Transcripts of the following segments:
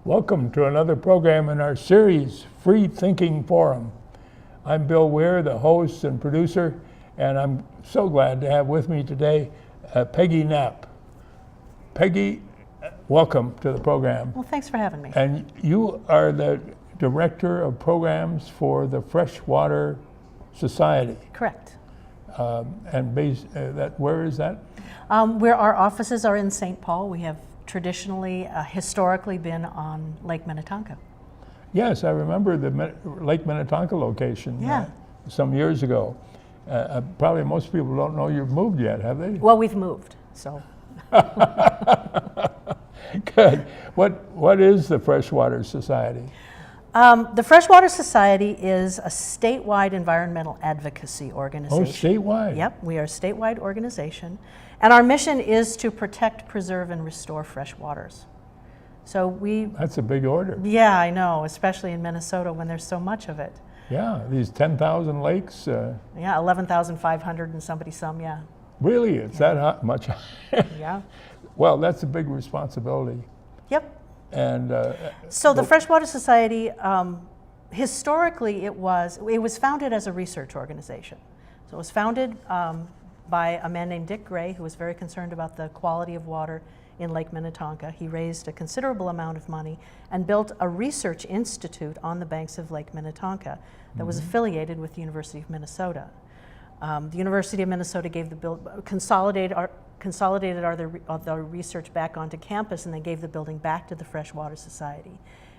Welcome to another program in our series, Freethinking Forum. I'm Bill Weir, the host and producer, and I'm so glad to have with me today Peggy Knapp. Peggy, welcome to the program. Well, thanks for having me. And you are the Director of Programs for the Freshwater Society. Correct. Where is that? Where our offices are in St. Paul. We have traditionally, historically been on Lake Minnetonka. Yes, I remember the Lake Minnetonka location some years ago. Probably most people don't know you've moved yet, have they? Well, we've moved, so. Good. What is the Freshwater Society? The Freshwater Society is a statewide environmental advocacy organization. Oh, statewide? Yep, we are a statewide organization. And our mission is to protect, preserve, and restore fresh waters. So That's a big order. Yeah, I know, especially in Minnesota when there's so much of it. Yeah, these 10,000 lakes. Yeah, 11,500 and some, yeah. Really? It's that much? Yeah. Well, that's a big responsibility. Yep. And so the Freshwater Society, historically it was founded as a research organization. So it was founded by a man named Dick Gray, who was very concerned about the quality of water in Lake Minnetonka. He raised a considerable amount of money and built a research institute on the banks of Lake Minnetonka that was affiliated with the University of Minnesota. The University of Minnesota gave consolidated the research back onto campus, and they gave the building back to the Freshwater Society.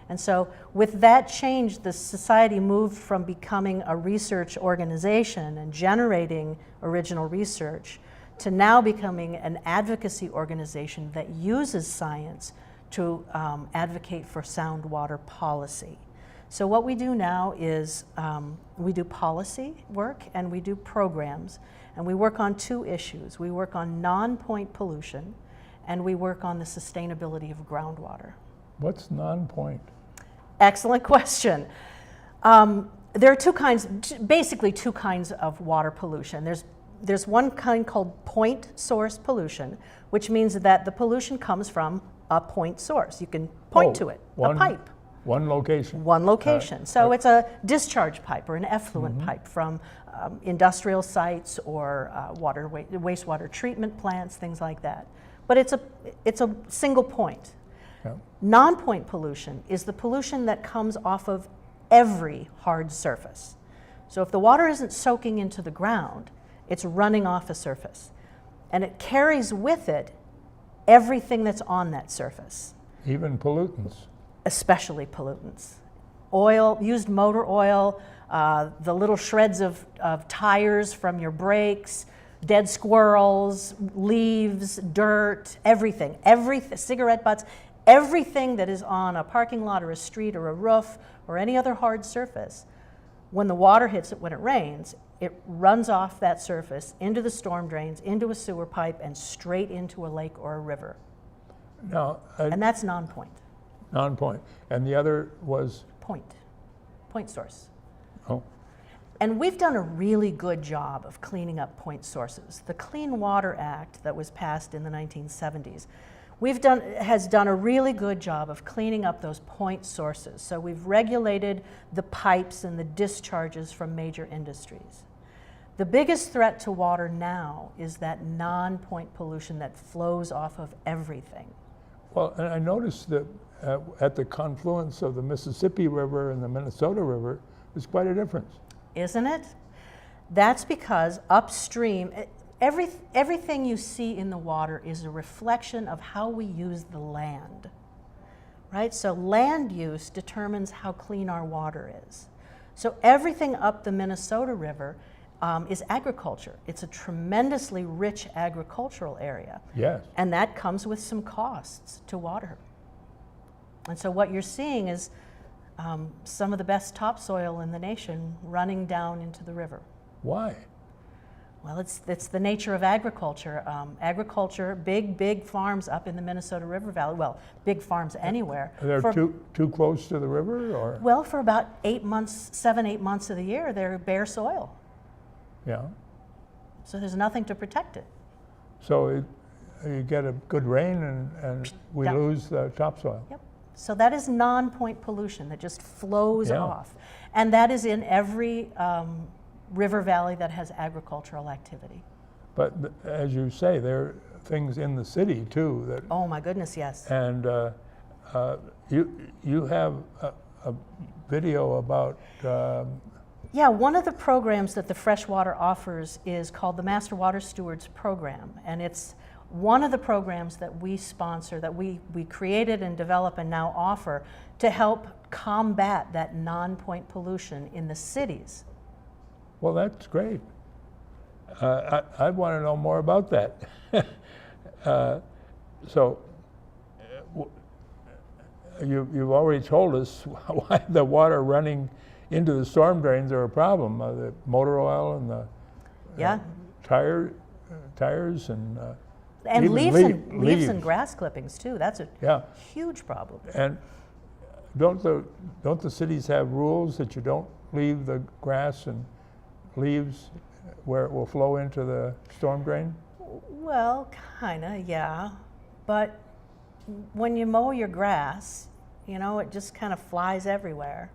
And so with that change, the society moved from becoming a research organization and generating original research to now becoming an advocacy organization that uses science to advocate for sound water policy. So what we do now is we do policy work and we do programs, and we work on two issues. We work on non-point pollution, and we work on the sustainability of groundwater. What's non-point? Excellent question. There are basically two kinds of water pollution. There's one kind called point source pollution, which means that the pollution comes from a point source. You can point to it, a pipe. One location. One location. So it's a discharge pipe or an effluent pipe from industrial sites or wastewater treatment plants, things like that. But it's a single point. Yeah. Non-point pollution is the pollution that comes off of every hard surface. So if the water isn't soaking into the ground, it's running off a surface. And it carries with it everything that's on that surface. Even pollutants. Especially pollutants. Oil, used motor oil, the little shreds of tires from your brakes, dead squirrels, leaves, dirt, everything, cigarette butts, everything that is on a parking lot or a street or a roof or any other hard surface, when the water hits it, when it rains, it runs off that surface into the storm drains, into a sewer pipe, and straight into a lake or a river. Now, and that's non-point. Non-point. And the other was? Point source. Oh. And we've done a really good job of cleaning up point sources. The Clean Water Act that was passed in the 1970s has done a really good job of cleaning up those point sources. So we've regulated the pipes and the discharges from major industries. The biggest threat to water now is that non-point pollution that flows off of everything. Well, and I noticed that at the confluence of the Mississippi River and the Minnesota River, there's quite a difference. Isn't it? That's because upstream, everything you see in the water is a reflection of how we use the land, right? So land use determines how clean our water is. So everything up the Minnesota River is agriculture. It's a tremendously rich agricultural area. Yes. And that comes with some costs to water. And so what you're seeing is some of the best topsoil in the nation running down into the river. Why? Well, it's the nature of agriculture. Big farms up in the Minnesota River Valley. Well, big farms anywhere. They're too close to the river, or? Well, for about 8 months, 7-8 months of the year, they're bare soil. Yeah. So there's nothing to protect it. So you get a good rain and we lose the topsoil. Yep. So that is non-point pollution that just flows Yeah. off. And that is in every river valley that has agricultural activity. But as you say, there are things in the city too that. Oh my goodness, yes. And you have a video about. Yeah, one of the programs that the Freshwater offers is called the Master Water Stewards Program. And it's one of the programs that we sponsor, that we created and develop and now offer to help combat that non-point pollution in the cities. Well, that's great. I want to know more about that. You've already told us why the water running into the storm drains are a problem. The motor oil and the Yeah. tires and And even leaves and grass clippings too. That's a Yeah. huge problem. And don't the cities have rules that you don't leave the grass and leaves where it will flow into the storm drain? Well, kinda, yeah. But when you mow your grass, you know, it just kind of flies everywhere.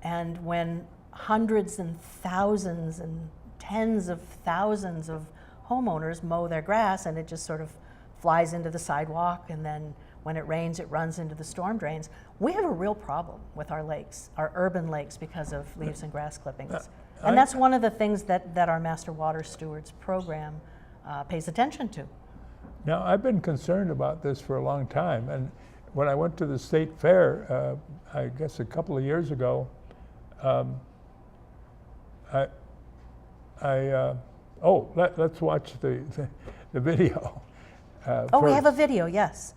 And when hundreds and thousands and tens of thousands of homeowners mow their grass and it just sort of flies into the sidewalk, and then when it rains it runs into the storm drains, we have a real problem with our lakes, our urban lakes, because of leaves and grass clippings. And that's one of the things that our Master Water Stewards program pays attention to. Now, I've been concerned about this for a long time, and when I went to the state fair, I guess a couple of years ago, let's watch the video. Oh, we have a video, yes.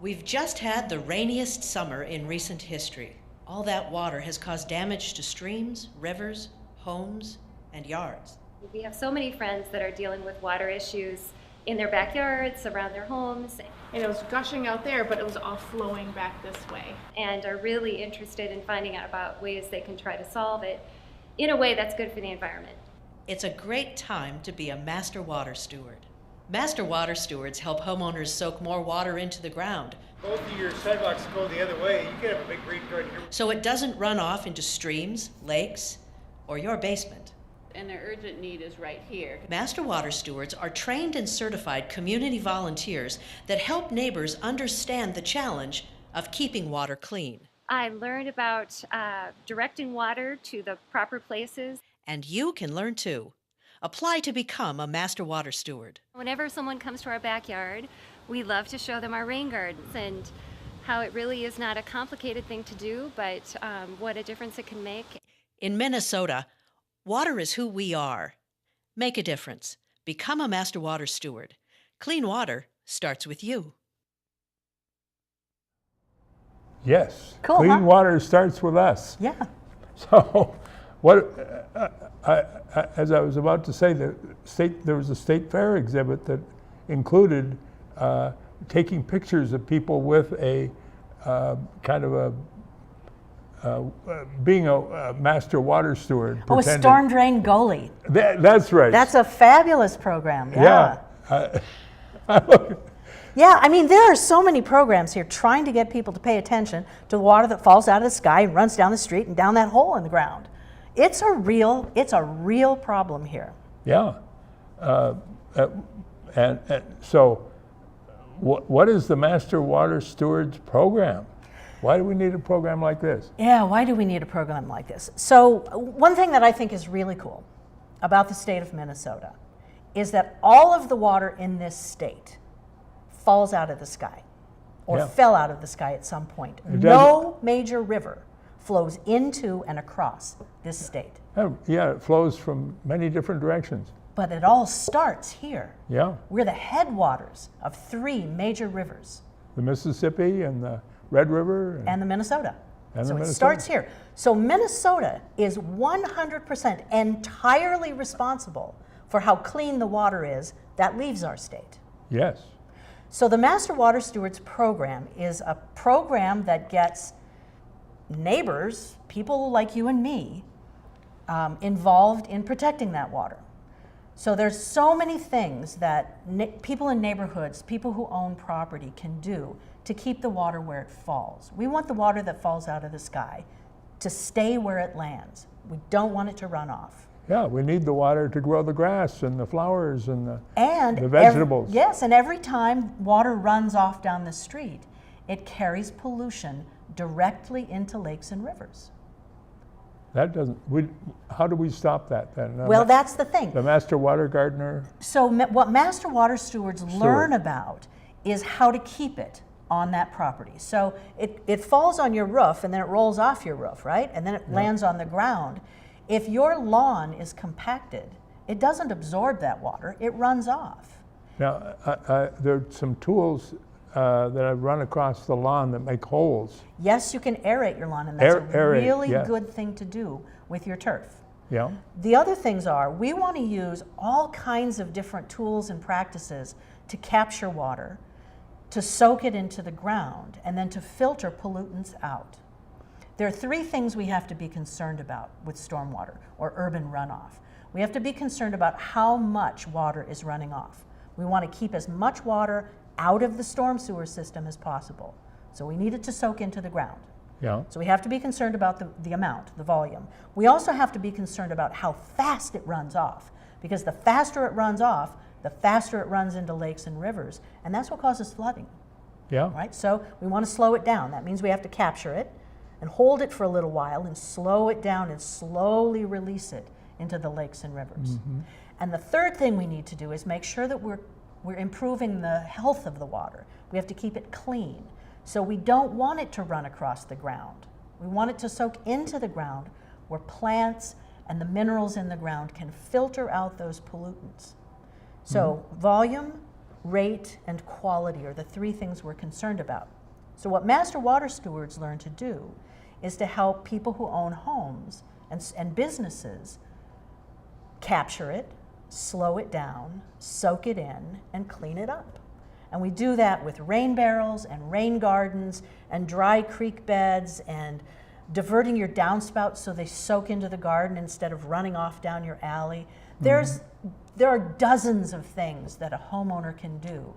We've just had the rainiest summer in recent history. All that water has caused damage to streams, rivers, homes, and yards. We have so many friends that are dealing with water issues in their backyards, around their homes, And it was gushing out there, but it was all flowing back this way. and are really interested in finding out about ways they can try to solve it in a way that's good for the environment. It's a great time to be a master water steward. Master water stewards help homeowners soak more water into the ground Both of your sidewalks go the other way. You could have a big rain garden here. so it doesn't run off into streams, lakes, or your basement. And the urgent need is right here. Master water stewards are trained and certified community volunteers that help neighbors understand the challenge of keeping water clean. I learned about directing water to the proper places. And you can learn too. Apply to become a master water steward. Whenever someone comes to our backyard, we love to show them our rain gardens and how it really is not a complicated thing to do, but what a difference it can make. In Minnesota, water is who we are. Make a difference. Become a master water steward. Clean water starts with you. Yes. Cool, Clean huh? water starts with us. Yeah. So, as I was about to say, there was a state fair exhibit that included taking pictures of people with a kind of being a master water steward. Oh, a pretending- storm drain goalie. That's right. That's a fabulous program. Yeah. Yeah, I mean, there are so many programs here trying to get people to pay attention to the water that falls out of the sky and runs down the street and down that hole in the ground. It's a real problem here. Yeah. And so, what is the Master Water Stewards program? Why do we need a program like this? Yeah, why do we need a program like this? So, one thing that I think is really cool about the state of Minnesota is that all of the water in this state falls out of the sky or Yeah. fell out of the sky at some point. It No major river flows into and across this state. Yeah, it flows from many different directions. But it all starts here. Yeah, We're the headwaters of 3 major rivers the Mississippi and the Red River. and the Minnesota. And the So it Minnesota. starts here. So Minnesota is 100% entirely responsible for how clean the water is that leaves our state. Yes. So the Master Water Stewards program is a program that gets neighbors, people like you and me, involved in protecting that water. So there's so many things that people in neighborhoods, people who own property can do to keep the water where it falls. We want the water that falls out of the sky to stay where it lands. We don't want it to run off. Yeah, we need the water to grow the grass and the flowers and the And vegetables. yes, and every time water runs off down the street, it carries pollution directly into lakes and rivers. That doesn't, how do we stop that then? Well, that's the thing. The master water gardener? So what master water stewards learn about is how to keep it on that property. So it falls on your roof and then it rolls off your roof, right? And then it lands on the ground. If your lawn is compacted, it doesn't absorb that water, it runs off. Now, there are some tools that I've run across the lawn that make holes. Yes, you can aerate your lawn, and that's a really yeah. good thing to do with your turf. Yeah. The other things are, we want to use all kinds of different tools and practices to capture water, to soak it into the ground, and then to filter pollutants out. There are three things we have to be concerned about with stormwater or urban runoff. We have to be concerned about how much water is running off. We want to keep as much water out of the storm sewer system as possible. So we need it to soak into the ground. Yeah. So we have to be concerned about the amount, the volume. We also have to be concerned about how fast it runs off, because the faster it runs off, the faster it runs into lakes and rivers, and that's what causes flooding. Yeah. Right? So we want to slow it down. That means we have to capture it and hold it for a little while and slow it down and slowly release it into the lakes and rivers. And the third thing we need to do is make sure that we're improving the health of the water. We have to keep it clean. So we don't want it to run across the ground. We want it to soak into the ground where plants and the minerals in the ground can filter out those pollutants. So volume, rate, and quality are the three things we're concerned about. So what master water stewards learn to do is to help people who own homes and businesses capture it, slow it down, soak it in, and clean it up. And we do that with rain barrels and rain gardens and dry creek beds and diverting your downspouts so they soak into the garden instead of running off down your alley. There are dozens of things that a homeowner can do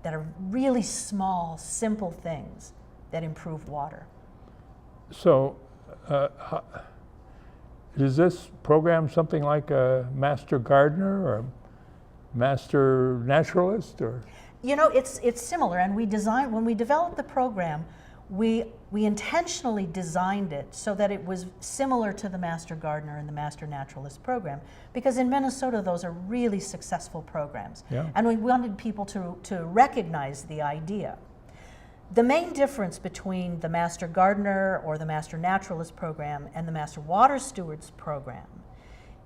that are really small, simple things that improve water. So, is this program something like a master gardener or a master naturalist, or? You know, it's similar, and when we developed the program, we intentionally designed it so that it was similar to the Master Gardener and the Master Naturalist program, because in Minnesota those are really successful programs. Yeah. And we wanted people to recognize the idea. The main difference between the Master Gardener or the Master Naturalist program and the Master Water Stewards program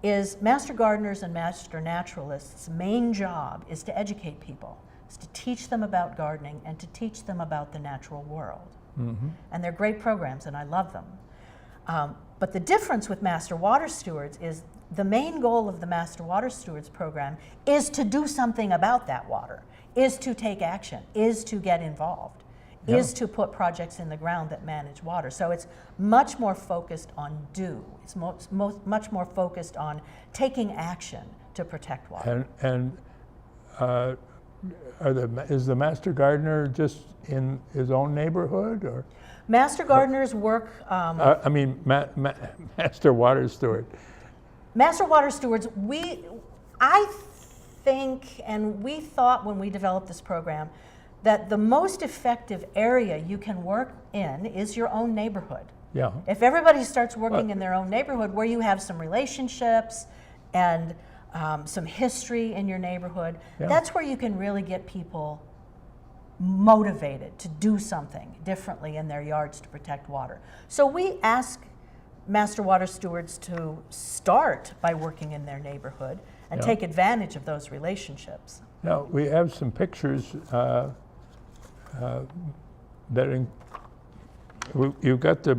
is Master Gardeners and Master Naturalists' main job is to educate people, is to teach them about gardening and to teach them about the natural world. And they're great programs, and I love them. But the difference with Master Water Stewards is the main goal of the Master Water Stewards program is to do something about that water, is to take action, is to get involved, is to put projects in the ground that manage water. So it's much more focused on do. It's much more focused on taking action to protect water. And is the master gardener just in his own neighborhood, or? Master gardeners work. Master water steward. Master water stewards. I think, and we thought when we developed this program, that the most effective area you can work in is your own neighborhood. Yeah. If everybody starts working in their own neighborhood, where you have some relationships and some history in your neighborhood, that's where you can really get people motivated to do something differently in their yards to protect water. So we ask Master Water Stewards to start by working in their neighborhood and take advantage of those relationships. Now, we have some pictures you've got the,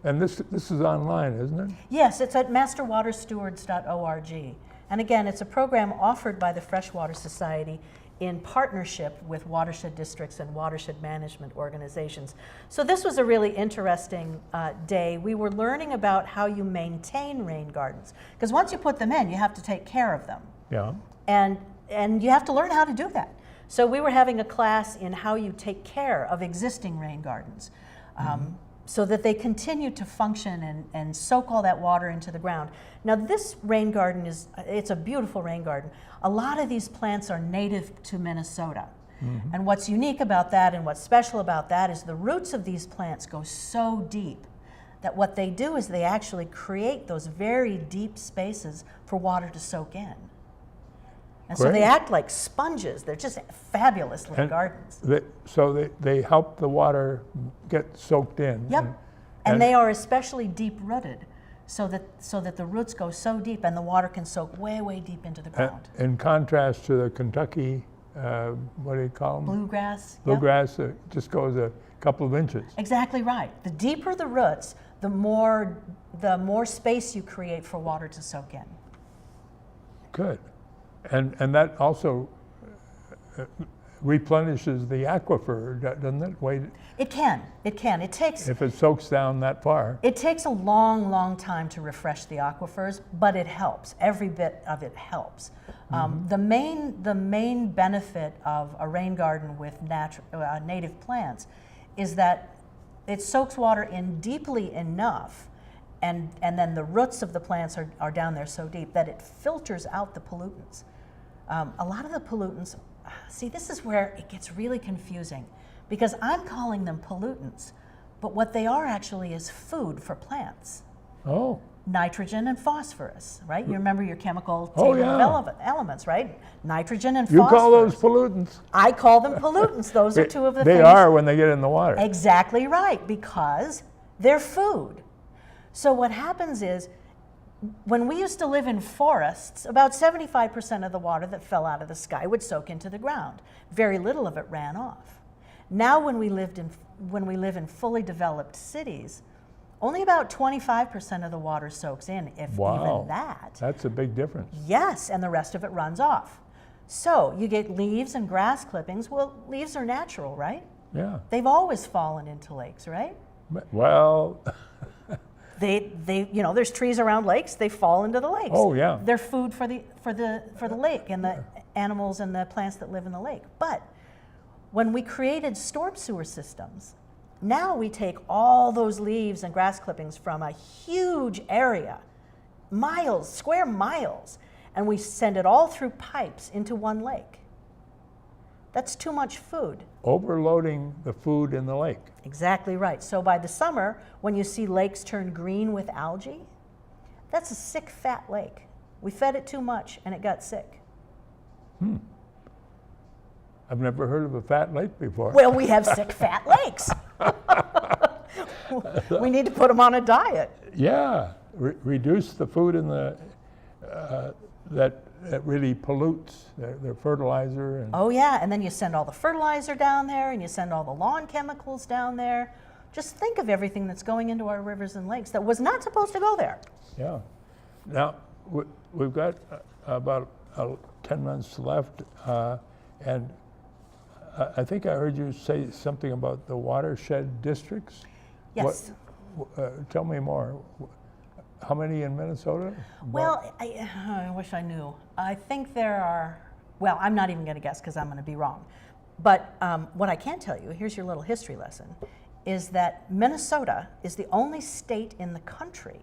and this is online, isn't it? Yes, it's at masterwaterstewards.org. And again, it's a program offered by the Freshwater Society in partnership with watershed districts and watershed management organizations. So this was a really interesting day. We were learning about how you maintain rain gardens, because once you put them in, you have to take care of them. Yeah. And you have to learn how to do that. So we were having a class in how you take care of existing rain gardens so that they continue to function and soak all that water into the ground. Now this rain garden it's a beautiful rain garden. A lot of these plants are native to Minnesota. And what's unique about that and what's special about that is the roots of these plants go so deep that what they do is they actually create those very deep spaces for water to soak in. And so they act like sponges. They're just fabulous little gardens. So they help the water get soaked in. Yep. And they are especially deep-rooted, so that the roots go so deep and the water can soak way, way deep into the ground. In contrast to the Kentucky, what do you call them? Bluegrass. Bluegrass, it just goes a couple of inches. Exactly right. The deeper the roots, the more space you create for water to soak in. Good. And that also replenishes the aquifer, doesn't it? It can. It takes. If it soaks down that far. It takes a long, long time to refresh the aquifers, but it helps. Every bit of it helps. The main benefit of a rain garden with native plants is that it soaks water in deeply enough, and then the roots of the plants are down there so deep that it filters out the pollutants. A lot of the pollutants, see, this is where it gets really confusing, because I'm calling them pollutants, but what they are actually is food for plants. Oh. Nitrogen and phosphorus, right? You remember your chemical table of elements, right? Nitrogen and You phosphorus. call those pollutants? I call them pollutants. Those are two of the things. They are when they get in the water. Exactly right, because they're food. So what happens is, when we used to live in forests, about 75% of the water that fell out of the sky would soak into the ground. Very little of it ran off. Now when we live in fully developed cities, only about 25% of the water soaks in, if even that. That's a big difference. Yes, and the rest of it runs off. So you get leaves and grass clippings. Well, leaves are natural, right? Yeah. They've always fallen into lakes, right? Well, there's trees around lakes. They fall into the lakes. Oh yeah. They're food for the lake and the animals and the plants that live in the lake. But when we created storm sewer systems, now we take all those leaves and grass clippings from a huge area, square miles, and we send it all through pipes into one lake. That's too much food. Overloading the food in the lake. Exactly right. So by the summer, when you see lakes turn green with algae, that's a sick, fat lake. We fed it too much and it got sick. I've never heard of a fat lake before. Well, we have sick, fat lakes. We need to put them on a diet. Yeah, reduce the food in the that really pollutes their fertilizer. And oh yeah, and then you send all the fertilizer down there, and you send all the lawn chemicals down there. Just think of everything that's going into our rivers and lakes that was not supposed to go there. Yeah. Now we've got about 10 minutes left, and I think I heard you say something about the watershed districts. Yes. Tell me more. How many in Minnesota? Well, I wish I knew. I think there are, well, I'm not even going to guess because I'm going to be wrong. But what I can tell you, here's your little history lesson, is that Minnesota is the only state in the country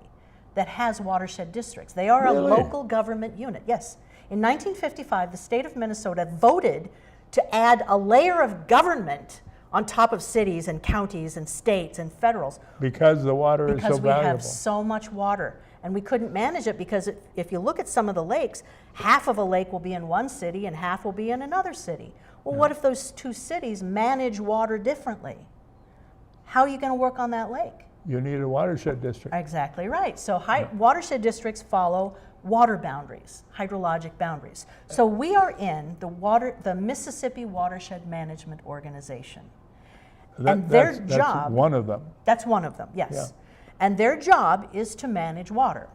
that has watershed districts. They are a local government unit, yes. In 1955, the state of Minnesota voted to add a layer of government on top of cities and counties and states and federals. Because the water is so valuable. Because we have so much water. And we couldn't manage it because if you look at some of the lakes, half of a lake will be in one city and half will be in another city. Well, what if those two cities manage water differently? How are you going to work on that lake? You need a watershed district. Exactly right. So watershed districts follow water boundaries, hydrologic boundaries. So we are in the Mississippi Watershed Management Organization. And their job, that's one of them. That's one of them, yes. Yeah. And their job is to manage water,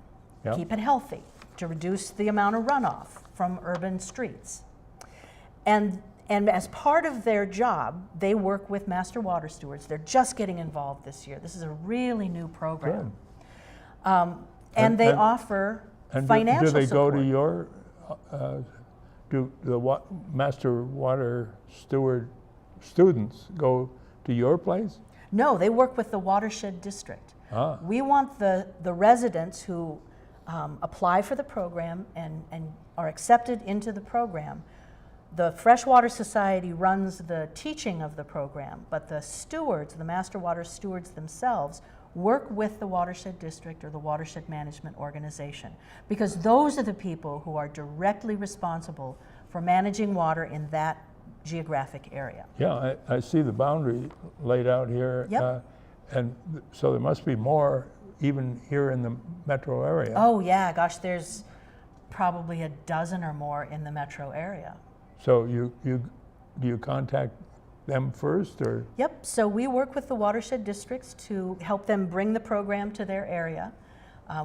Yeah. keep it healthy, to reduce the amount of runoff from urban streets. And as part of their job, they work with master water stewards. They're just getting involved this year. This is a really new program. And they offer financial support. Do they go to your do the master water steward students go to your place? No, they work with the watershed district. Ah, We want the residents who apply for the program and are accepted into the program. The Freshwater Society runs the teaching of the program, but the stewards, the master water stewards themselves, work with the watershed district or the watershed management organization, because those are the people who are directly responsible for managing water in that geographic area. yeah, I see the boundary laid out here. Yep. And so there must be more even here in the metro area. Oh yeah, gosh, there's probably a dozen or more in the metro area. So do you contact them first, or? Yep, so we work with the watershed districts to help them bring the program to their area.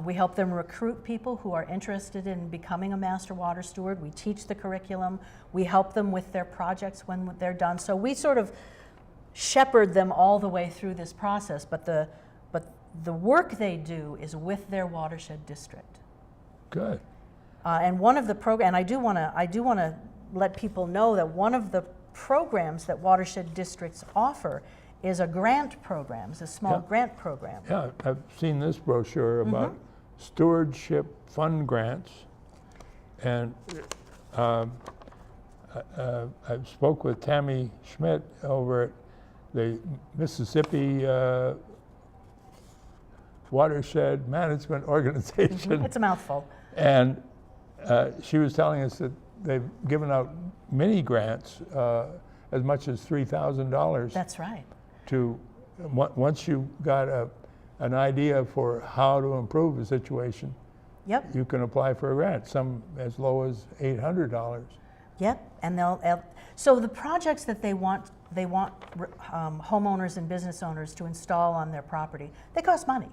We help them recruit people who are interested in becoming a master water steward. We teach the curriculum. We help them with their projects when they're done. So we sort of shepherd them all the way through this process, but the work they do is with their watershed district. Good. And one of the and I do want to let people know that one of the programs that watershed districts offer is a grant program, is a small Yeah. grant program. Yeah, I've seen this brochure about stewardship fund grants, and I spoke with Tammy Schmidt over at the Mississippi Watershed Management Organization, It's a mouthful. and she was telling us that they've given out mini grants as much as $3,000 That's right. to, once you got an idea for how to improve the situation, Yep. you can apply for a grant, some as low as $800. Yep. And so the projects that they want homeowners and business owners to install on their property, they cost money.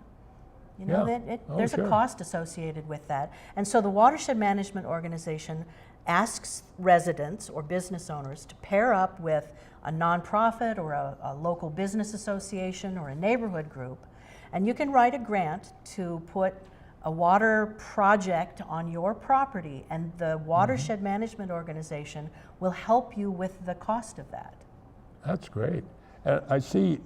You know, Yeah. there's Sure. a cost associated with that. And so the Watershed Management Organization asks residents or business owners to pair up with a nonprofit or a local business association or a neighborhood group. And you can write a grant to put a water project on your property, and the Watershed Management Organization will help you with the cost of that. That's great. And I see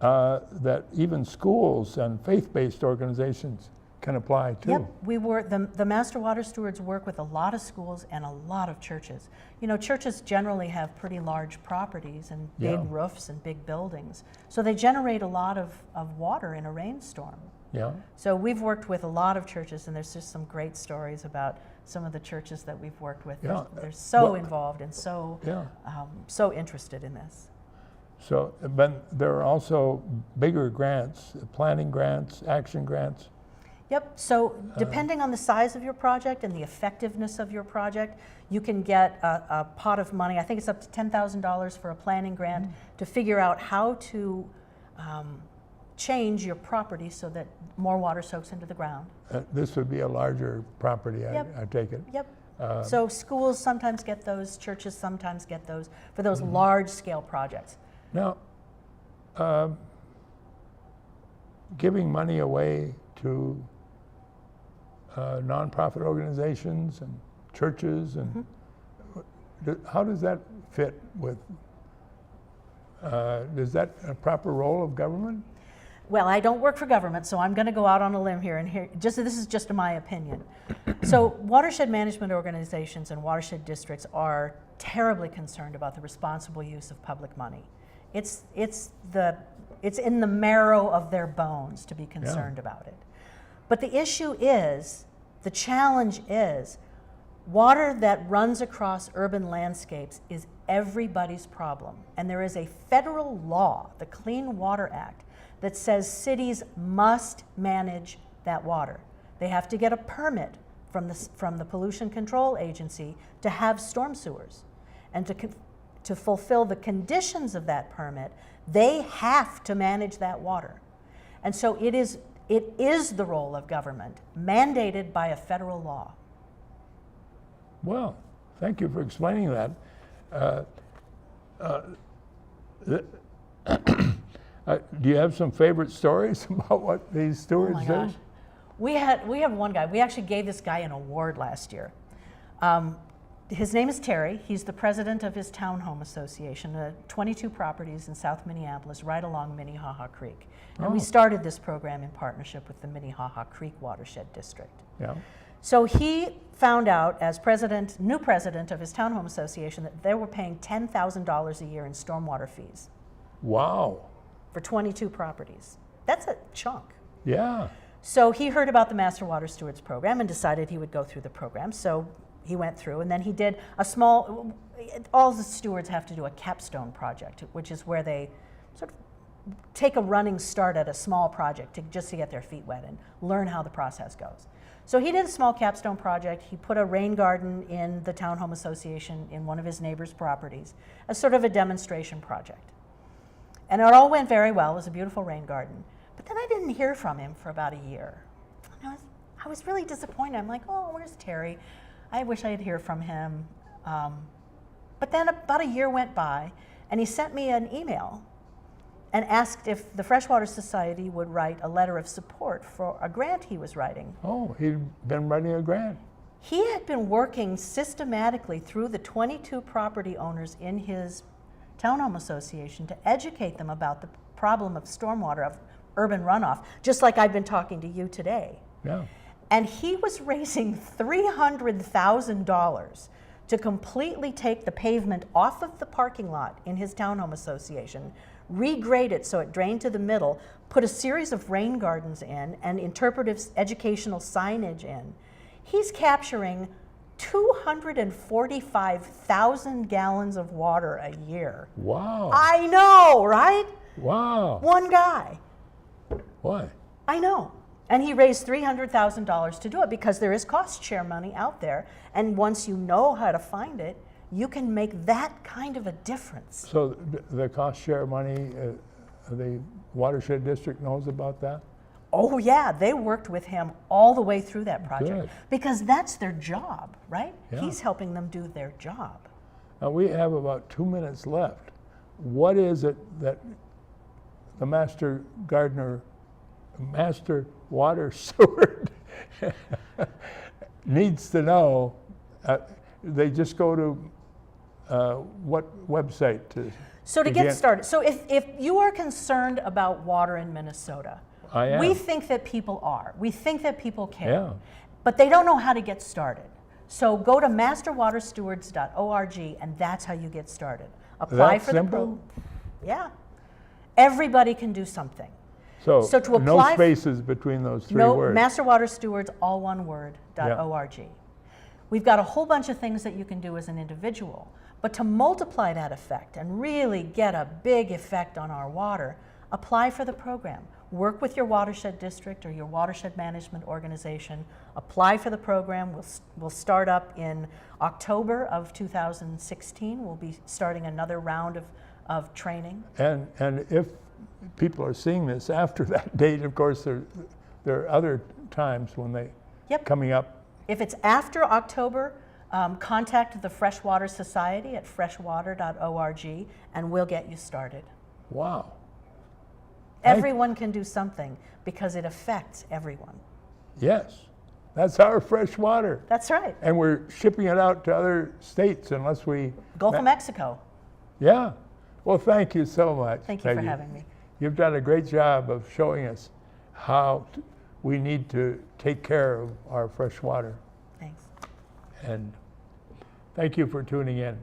that even schools and faith-based organizations can apply too. Yep, the Master Water Stewards work with a lot of schools and a lot of churches. You know, churches generally have pretty large properties and big Yeah. roofs and big buildings. So they generate a lot of water in a rainstorm. Yeah. So we've worked with a lot of churches, and there's just some great stories about some of the churches that we've worked with. Yeah. They're so Well, involved and so, Yeah. so interested in this. So, but there are also bigger grants, planning grants, action grants. Yep, so depending on the size of your project and the effectiveness of your project, you can get a pot of money. I think it's up to $10,000 for a planning grant to figure out how to change your property so that more water soaks into the ground. This would be a larger property, Yep. I take it. Yep. So schools sometimes get those, churches sometimes get those for those large-scale projects. Now, giving money away to nonprofit organizations and churches, and how does that fit with, is that a proper role of government? Well, I don't work for government, so I'm going to go out on a limb here, and this is just my opinion. So watershed management organizations and watershed districts are terribly concerned about the responsible use of public money. It's in the marrow of their bones to be concerned about it. But the issue is, the challenge is, water that runs across urban landscapes is everybody's problem. And there is a federal law, the Clean Water Act, that says cities must manage that water. They have to get a permit from the Pollution Control Agency to have storm sewers. And to fulfill the conditions of that permit, they have to manage that water. And so it is the role of government, mandated by a federal law. Well, thank you for explaining that. Do you have some favorite stories about what these stewards Oh my do? gosh. We have one guy, we actually gave this guy an award last year. his name is Terry. He's the president of his townhome association, 22 properties in South Minneapolis, right along Minnehaha Creek. And we started this program in partnership with the Minnehaha Creek Watershed District. Yeah. So he found out, as new president of his townhome association, that they were paying $10,000 a year in stormwater fees Wow. for 22 properties. That's a chunk. Yeah. So he heard about the Master Water Stewards program and decided he would go through the program. So he went through, and then he did a small, all the stewards have to do a capstone project, which is where they sort of take a running start at a small project just to get their feet wet and learn how the process goes. So he did a small capstone project. He put a rain garden in the townhome association in one of his neighbors' properties as sort of a demonstration project. And it all went very well. It was a beautiful rain garden. But then I didn't hear from him for about a year. And I was really disappointed. I'm like, oh, where's Terry? I wish I'd hear from him. But then about a year went by, and he sent me an email and asked if the Freshwater Society would write a letter of support for a grant he was writing. Oh, he'd been writing a grant. He had been working systematically through the 22 property owners in his townhome association to educate them about the problem of stormwater, of urban runoff, just like I've been talking to you today. Yeah. And he was raising $300,000 to completely take the pavement off of the parking lot in his townhome association, regrade it so it drained to the middle, put a series of rain gardens in, and interpretive educational signage in. He's capturing 245,000 gallons of water a year. Wow. I know, right? Wow. One guy. Why? I know. And he raised $300,000 to do it because there is cost share money out there. And once you know how to find it, you can make that kind of a difference. So the cost share money, the watershed district knows about that? Oh yeah, they worked with him all the way through that project. Good. Because that's their job, right? Yeah. He's helping them do their job. Now we have about 2 minutes left. What is it that the master water steward needs to know? They just go to what website So to get started, so if you are concerned about water in Minnesota, I am. we think that people are. We think that people care. Yeah. But they don't know how to get started. So go to masterwaterstewards.org, and that's how you get started. Apply That for simple? the program. Yeah. Everybody can do something. So to no apply spaces between those three No, words. masterwaterstewards, all one word, .org. We've got a whole bunch of things that you can do as an individual. But to multiply that effect and really get a big effect on our water, apply for the program. Work with your watershed district or your watershed management organization. Apply for the program. We'll start up in October of 2016. We'll be starting another round of training. And if people are seeing this after that date, of course, there are other times when they coming up. If it's after October, contact the Freshwater Society at freshwater.org, and we'll get you started. Wow. Everyone can do something because it affects everyone. Yes, that's our fresh water. That's right. And we're shipping it out to other states unless we... Gulf of Mexico. Yeah. Well, thank you so much. Thank you for Peggy. having me. You've done a great job of showing us how we need to take care of our fresh water. Thanks. And thank you for tuning in.